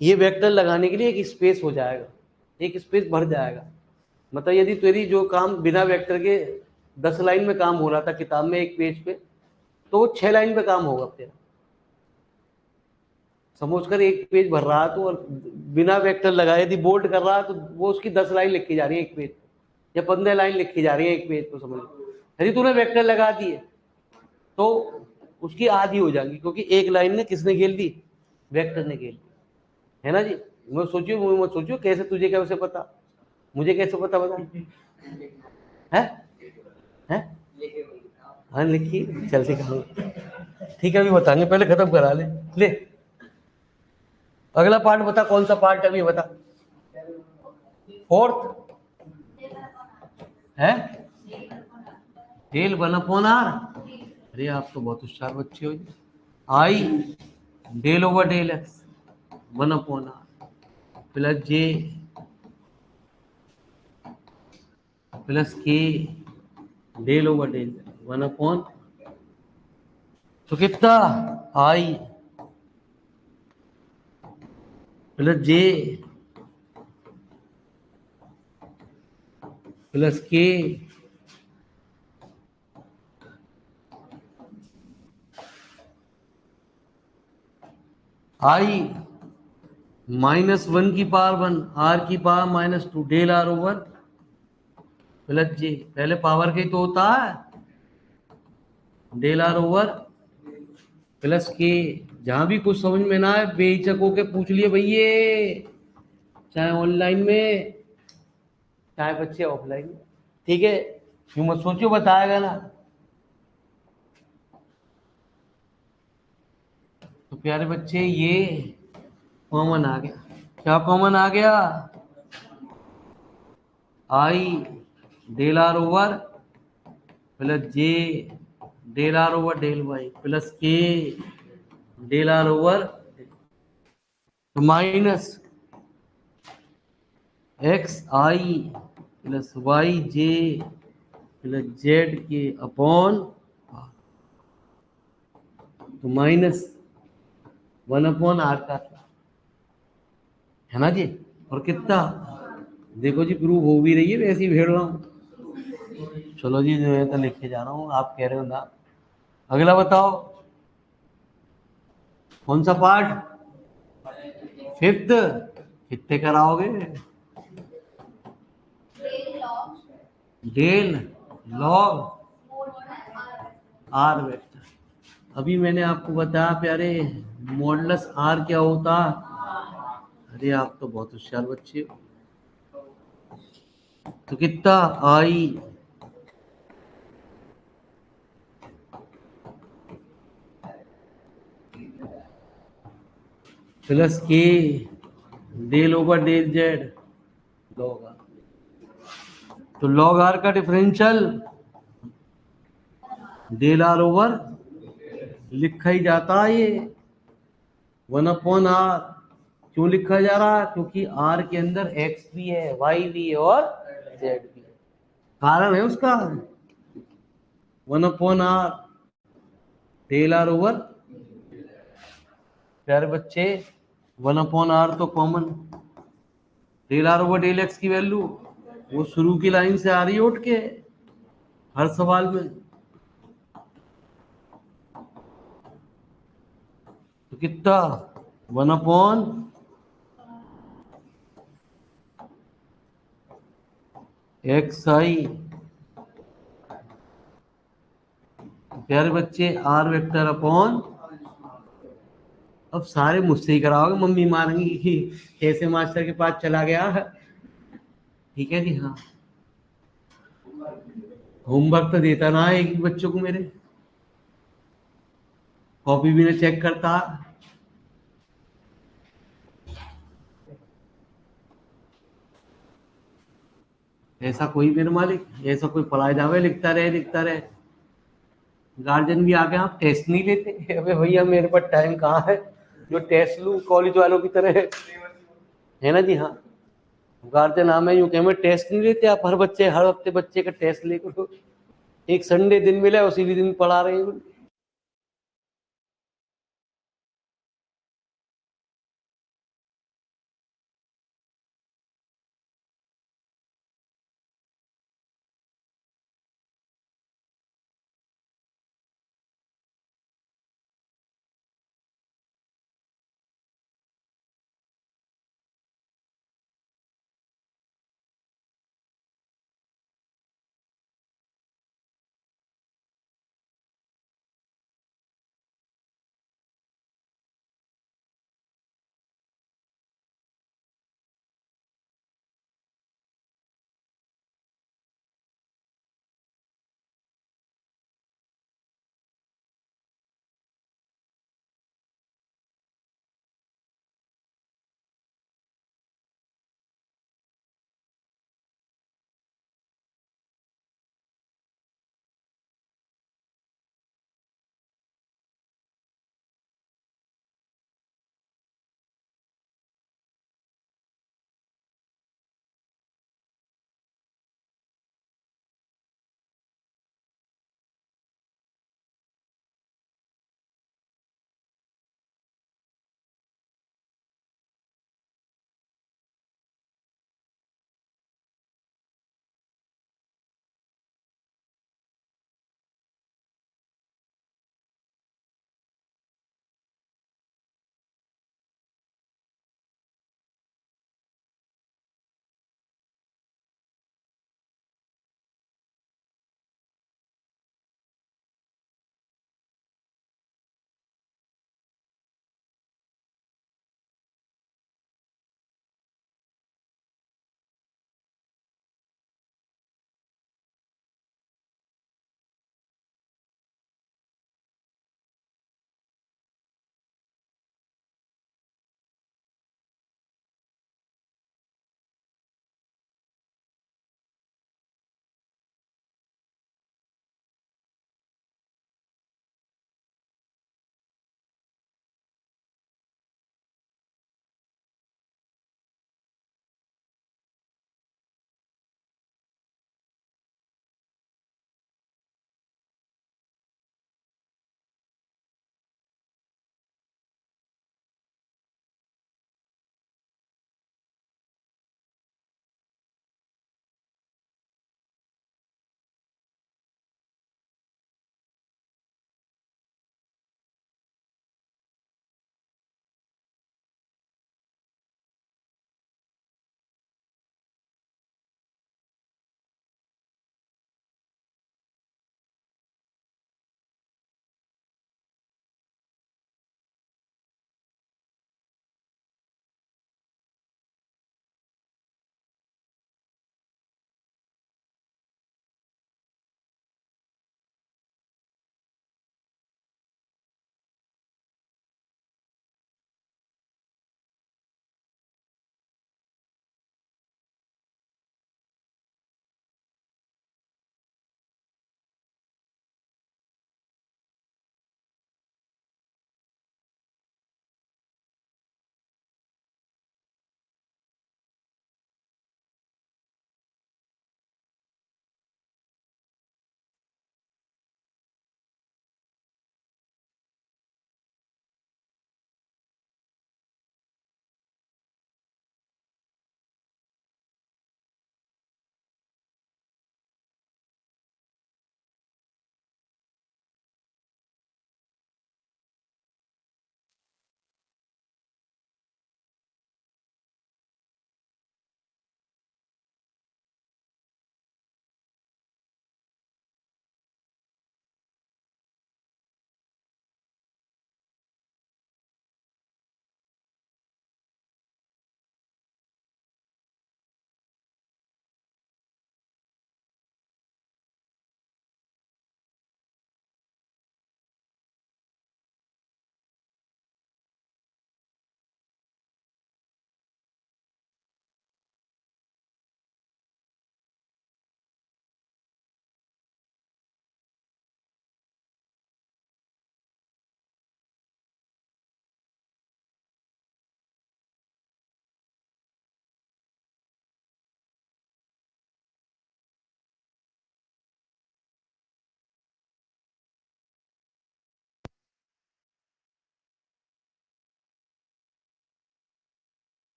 ये वेक्टर लगाने के लिए एक स्पेस हो जाएगा, एक स्पेस भर जाएगा। मतलब यदि तेरी जो काम बिना वेक्टर के 10 लाइन में काम हो रहा था किताब में एक पेज पे, तो वो 6 लाइन पे काम होगा तेरा। समझ कर एक पेज भर रहा है तो बिना वेक्टर लगाए यदि बोल्ड कर रहा है तो वो उसकी 10 लाइन लिखी जा रही है एक पेज पे, या 15 लाइन लिखी जा रही है एक पेज पे, समझ। यदि तूने वेक्टर लगा दिए तो उसकी आधी हो जाएगी, क्योंकि एक लाइन ने किसने घेर दी? वेक्टर ने घेर दी, है ना जी। मैं सोचियो कैसे, तुझे कैसे पता, मुझे कैसे पता, बता है? हाँ लिखी, चल सिखा, ठीक है अभी बताएंगे, पहले खत्म करा ले। ले अगला पार्ट बता, कौन सा पार्ट है अभी बता। फोर्थ है डेल 1 अपॉन आर। अरे आप तो बहुत होशियार बच्चे हो। I del over del X 1 upon R plus J plus के डेल ओवर डेल 1 अपॉन, तो कितना? आई प्लस जे प्लस के आई -1 की पावर 1 आर की power -2 del are over plus J. पहले पावर के तो होता है डेल आर ओवर प्लस के। जहां भी कुछ समझ में ना आए बेहिचक होके पूछ लिए भैया, चाहे ऑनलाइन में चाहे बच्चे ऑफलाइन में, ठीक है। यूं मत सोचो बताएगा ना। तो प्यारे बच्चे ये कॉमन आ गया, क्या कॉमन आ गया? I del are over plus J del are over del Y plus के del are over minus X I plus Y J plus Z K upon, तो -1 अपॉन आर का, है ना जी। और कितना? देखो जी प्रूव हो भी रही है, वैसे ही भेड़ रहा हूँ। चलो जी जो है तो लिखे जा रहा हूँ, आप कह रहे हो ना। अगला बताओ कौन सा पार्ट? फिफ्थ। कितने कराओगे? Del log r vector. अभी मैंने आपको बताया प्यारे, मॉडुलस आर क्या होता? अरे आप तो बहुत होशियार बच्चे हो। तो कितना आई प्लस के del over del z log r. तो लॉग आर का डिफरेंशियल डेल आर ओवर लिखा ही जाता है ये 1/r। क्यों लिखा जा रहा है? क्योंकि आर के अंदर एक्स भी है, वाई भी है और जेड भी है। कारण है उसका 1/r डेल आर ओवर। प्यारे बच्चे 1/r तो common, del are over del x की वैल्यू वो शुरू की लाइन से आ रही है उठ के हर सवाल में। तो कितना 1/xi। प्यारे बच्चे आर वेक्टर अपॉन, अब सारे मुझसे ही कराओगे, मम्मी मारेंगी कि कैसे मास्टर के पास चला गया। ठीक है जी। हाँ, होमवर्क तो देता ना एक भी बच्चों को, मेरे कॉपी भी ना चेक करता। ऐसा कोई मेरे मालिक, ऐसा कोई पढ़ाई जावे लिखता रहे लिखता रहे। गार्जियन भी आ गया, आप टेस्ट नहीं लेते? अबे भैया मेरे पास टाइम कहाँ है जो टेस्ट लूं कॉलेज वालों की तरह, है ना जी। हाँ, गार्जियन हाँ मैं यूं कह, मैं टेस्ट नहीं लेते आप? हर हफ्ते बच्चे का टेस्ट लेकर एक संडे दिन मिला उसी दिन पढ़ा रहे हैं।